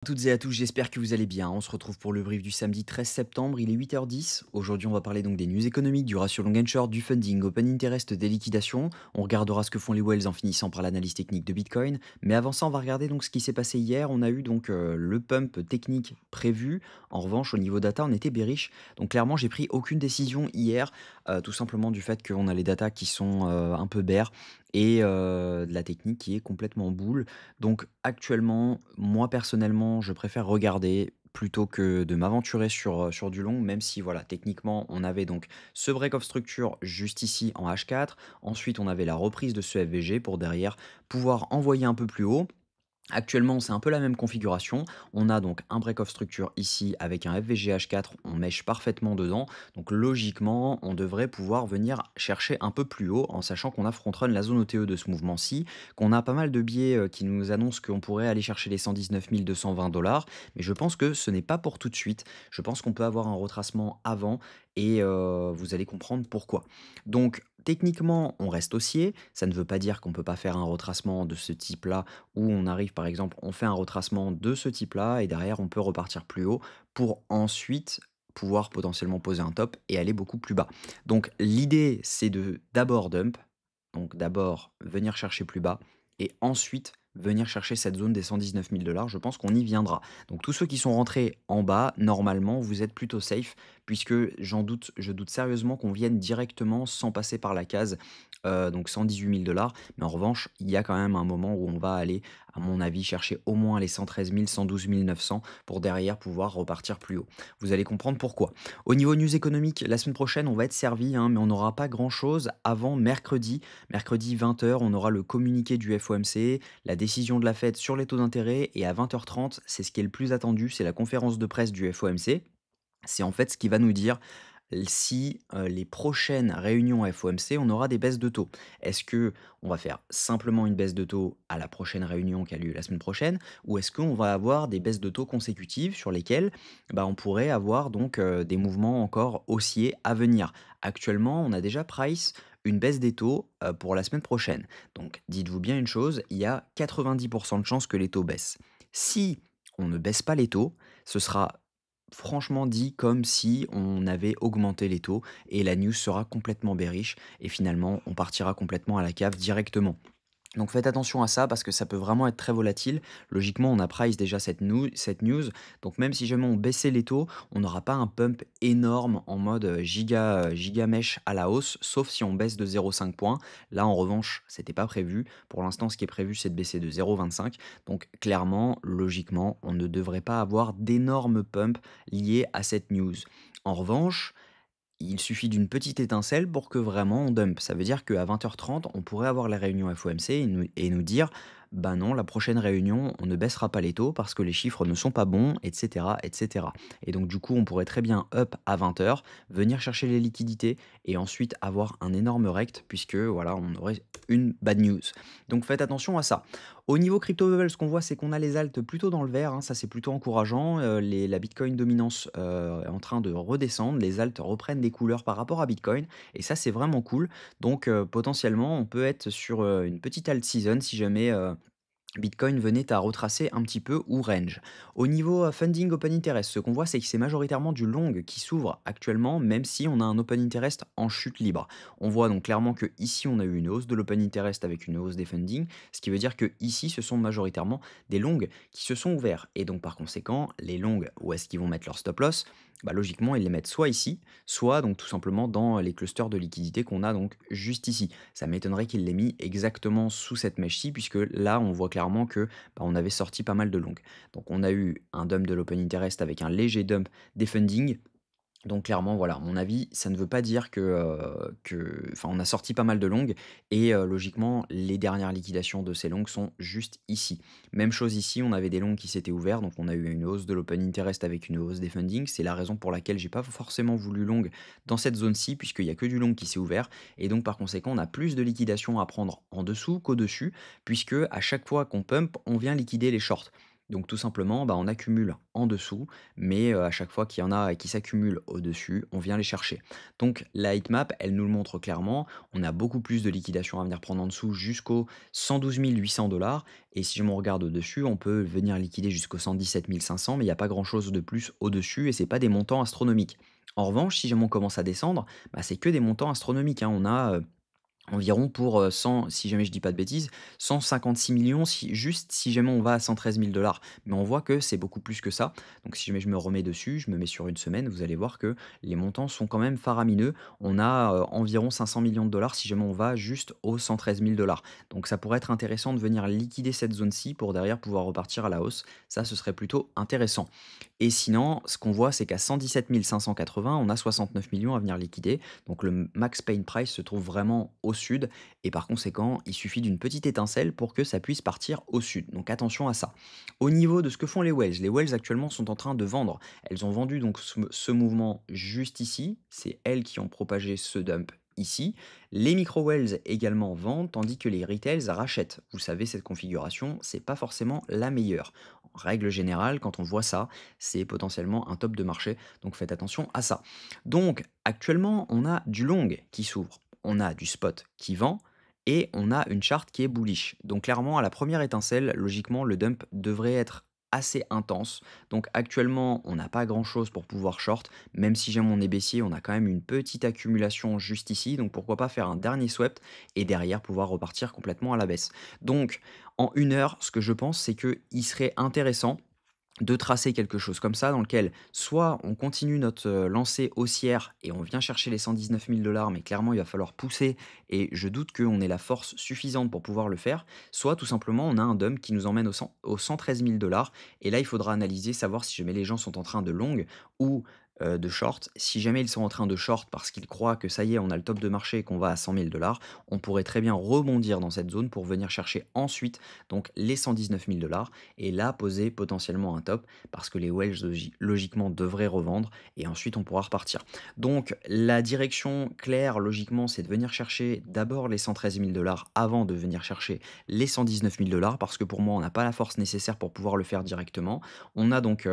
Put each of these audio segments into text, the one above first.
À toutes et à tous, j'espère que vous allez bien. On se retrouve pour le brief du samedi 13 septembre, il est 8h10. Aujourd'hui, on va parler donc des news économiques, du ratio long and short, du funding, open interest, des liquidations. On regardera ce que font les whales en finissant par l'analyse technique de Bitcoin. Mais avant ça, on va regarder donc ce qui s'est passé hier. On a eu donc le pump technique prévu. En revanche, au niveau data, on était bearish. Donc clairement, j'ai pris aucune décision hier, tout simplement du fait qu'on a les datas qui sont un peu bear et de la technique qui est complètement boule. Donc actuellement, moi personnellement, je préfère regarder plutôt que de m'aventurer sur du long, même si voilà, techniquement, on avait donc ce break of structure juste ici en H4. Ensuite, on avait la reprise de ce FVG pour derrière pouvoir envoyer un peu plus haut. Actuellement, c'est un peu la même configuration. On a donc un break of structure ici avec un FVGH4, on mèche parfaitement dedans. Donc logiquement, on devrait pouvoir venir chercher un peu plus haut en sachant qu'on a front-run la zone OTE de ce mouvement-ci, qu'on a pas mal de biais qui nous annoncent qu'on pourrait aller chercher les 119 220 dollars. Mais je pense que ce n'est pas pour tout de suite. Je pense qu'on peut avoir un retracement avant et vous allez comprendre pourquoi. Donc techniquement, on reste haussier. Ça ne veut pas dire qu'on ne peut pas faire un retracement de ce type-là où on arrive par exemple, on fait un retracement de ce type-là et derrière on peut repartir plus haut pour ensuite pouvoir potentiellement poser un top et aller beaucoup plus bas. Donc l'idée c'est de d'abord dump, donc d'abord venir chercher plus bas et ensuite venir chercher cette zone des 119 000 dollars. Je pense qu'on y viendra. Donc tous ceux qui sont rentrés en bas, normalement, vous êtes plutôt safe puisque je doute sérieusement qu'on vienne directement sans passer par la case, donc 118 000 dollars. Mais en revanche, il y a quand même un moment où on va aller, à mon avis, chercher au moins les 113 000, 112 900 pour derrière pouvoir repartir plus haut. Vous allez comprendre pourquoi. Au niveau news économique, la semaine prochaine, on va être servi, hein, mais on n'aura pas grand-chose avant mercredi. Mercredi 20h, on aura le communiqué du FOMC, la décision de la Fed sur les taux d'intérêt, et à 20h30, c'est ce qui est le plus attendu, c'est la conférence de presse du FOMC. C'est en fait ce qui va nous dire si les prochaines réunions FOMC, on aura des baisses de taux. Est-ce que on va faire simplement une baisse de taux à la prochaine réunion qui a lieu la semaine prochaine, ou est-ce qu'on va avoir des baisses de taux consécutives sur lesquelles bah, on pourrait avoir donc des mouvements encore haussiers à venir. Actuellement, on a déjà price une baisse des taux pour la semaine prochaine. Donc dites-vous bien une chose, il y a 90% de chances que les taux baissent. Si on ne baisse pas les taux, ce sera franchement dit comme si on avait augmenté les taux et la news sera complètement bearish et finalement on partira complètement à la cave directement. Donc faites attention à ça parce que ça peut vraiment être très volatile. Logiquement, on a price déjà cette news. Donc même si jamais on baissait les taux, on n'aura pas un pump énorme en mode giga mèche à la hausse, sauf si on baisse de 0,5 points. Là, en revanche, c'était pas prévu. Pour l'instant, ce qui est prévu, c'est de baisser de 0,25. Donc clairement, logiquement, on ne devrait pas avoir d'énormes pumps liés à cette news. En revanche, il suffit d'une petite étincelle pour que vraiment on dump. Ça veut dire qu'à 20h30, on pourrait avoir la réunion FOMC et nous dire bah non, la prochaine réunion, on ne baissera pas les taux parce que les chiffres ne sont pas bons, etc. etc. Et donc, du coup, on pourrait très bien up à 20h, venir chercher les liquidités et ensuite avoir un énorme rect puisque voilà, on aurait une bad news. Donc, faites attention à ça. Au niveau crypto level, ce qu'on voit, c'est qu'on a les altes plutôt dans le vert, hein, ça c'est plutôt encourageant. La Bitcoin dominance est en train de redescendre, les altes reprennent des couleurs par rapport à Bitcoin, et ça c'est vraiment cool. Donc potentiellement, on peut être sur une petite alt season si jamais Bitcoin venait à retracer un petit peu ou range. Au niveau funding open interest, ce qu'on voit, c'est que c'est majoritairement du long qui s'ouvre actuellement, même si on a un open interest en chute libre. On voit donc clairement que ici on a eu une hausse de l'open interest avec une hausse des funding, ce qui veut dire que ici ce sont majoritairement des longs qui se sont ouverts. Et donc par conséquent, les longs, où est-ce qu'ils vont mettre leur stop loss? Bah, logiquement, ils les mettent soit ici, soit donc tout simplement dans les clusters de liquidité qu'on a donc juste ici. Ça m'étonnerait qu'ils l'aient mis exactement sous cette mèche-ci, puisque là, on voit clairement que bah, on avait sorti pas mal de longues. Donc on a eu un dump de l'open interest avec un léger dump des funding. Donc clairement, voilà, à mon avis, ça ne veut pas dire enfin, on a sorti pas mal de longues et logiquement, les dernières liquidations de ces longues sont juste ici. Même chose ici, on avait des longues qui s'étaient ouvertes, donc on a eu une hausse de l'open interest avec une hausse des fundings. C'est la raison pour laquelle j'ai pas forcément voulu long dans cette zone-ci, puisqu'il y a que du long qui s'est ouvert. Et donc par conséquent, on a plus de liquidations à prendre en dessous qu'au-dessus, puisque à chaque fois qu'on pump, on vient liquider les shorts. Donc tout simplement, on accumule en dessous, mais à chaque fois qu'il y en a qui s'accumulent au-dessus, on vient les chercher. Donc la heatmap, elle nous le montre clairement. On a beaucoup plus de liquidations à venir prendre en dessous jusqu'aux 112 800 dollars. Et si on regarde au-dessus, on peut venir liquider jusqu'aux 117 500, mais il n'y a pas grand-chose de plus au-dessus et c'est pas des montants astronomiques. En revanche, si jamais on commence à descendre, c'est que des montants astronomiques, hein. On a environ pour, 100 si jamais je dis pas de bêtises, 156 millions si juste si jamais on va à 113 000 $. Mais on voit que c'est beaucoup plus que ça. Donc si jamais je me remets dessus, je me mets sur une semaine, vous allez voir que les montants sont quand même faramineux. On a, environ 500 millions de dollars si jamais on va juste aux 113 000 $. Donc ça pourrait être intéressant de venir liquider cette zone-ci pour derrière pouvoir repartir à la hausse. Ça, ce serait plutôt intéressant. Et sinon, ce qu'on voit, c'est qu'à 117 580, on a 69 millions à venir liquider. Donc le max pain price se trouve vraiment au sud et par conséquent, il suffit d'une petite étincelle pour que ça puisse partir au sud. Donc attention à ça. Au niveau de ce que font les Wells actuellement sont en train de vendre. Elles ont vendu donc ce mouvement juste ici. C'est elles qui ont propagé ce dump ici. Les micro-wells également vendent, tandis que les retails rachètent. Vous savez, cette configuration, c'est pas forcément la meilleure. En règle générale, quand on voit ça, c'est potentiellement un top de marché, donc faites attention à ça. Donc actuellement, on a du long qui s'ouvre, on a du spot qui vend et on a une charte qui est bullish. Donc clairement, à la première étincelle, logiquement, le dump devrait être assez intense. Donc actuellement, on n'a pas grand-chose pour pouvoir short, même si j'ai mon baissier, on a quand même une petite accumulation juste ici, donc pourquoi pas faire un dernier swept et derrière pouvoir repartir complètement à la baisse. Donc en une heure, ce que je pense, c'est qu'il serait intéressant de tracer quelque chose comme ça, dans lequel soit on continue notre lancée haussière et on vient chercher les 119 000 $, mais clairement il va falloir pousser et je doute qu'on ait la force suffisante pour pouvoir le faire, soit tout simplement on a un dump qui nous emmène aux 113 000 $ et là il faudra analyser, savoir si jamais les gens sont en train de long ou de short. Si jamais ils sont en train de short parce qu'ils croient que ça y est, on a le top de marché et qu'on va à 100 000 $, on pourrait très bien rebondir dans cette zone pour venir chercher ensuite donc les 119 000 $ et là poser potentiellement un top parce que les Wells logiquement devraient revendre et ensuite on pourra repartir. Donc la direction claire logiquement c'est de venir chercher d'abord les 113 000 $ avant de venir chercher les 119 000 $ parce que pour moi on n'a pas la force nécessaire pour pouvoir le faire directement. On a donc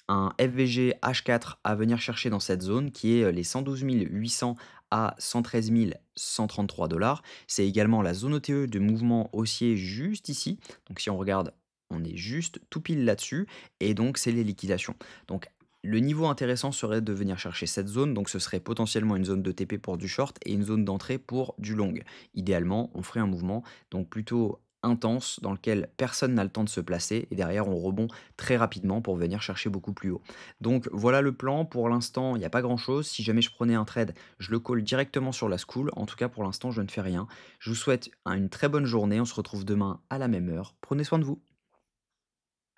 un FVG H4 à venir chercher dans cette zone qui est les 112 800 à 113 133 $. C'est également la zone OTE de mouvement haussier juste ici. Donc si on regarde, on est juste tout pile là-dessus et donc c'est les liquidations. Donc le niveau intéressant serait de venir chercher cette zone, donc ce serait potentiellement une zone de TP pour du short et une zone d'entrée pour du long. Idéalement, on ferait un mouvement donc plutôt intense dans lequel personne n'a le temps de se placer et derrière on rebond très rapidement pour venir chercher beaucoup plus haut. Donc voilà le plan, pour l'instant il n'y a pas grand chose, si jamais je prenais un trade, je le call directement sur la school, en tout cas pour l'instant je ne fais rien. Je vous souhaite une très bonne journée, on se retrouve demain à la même heure, prenez soin de vous.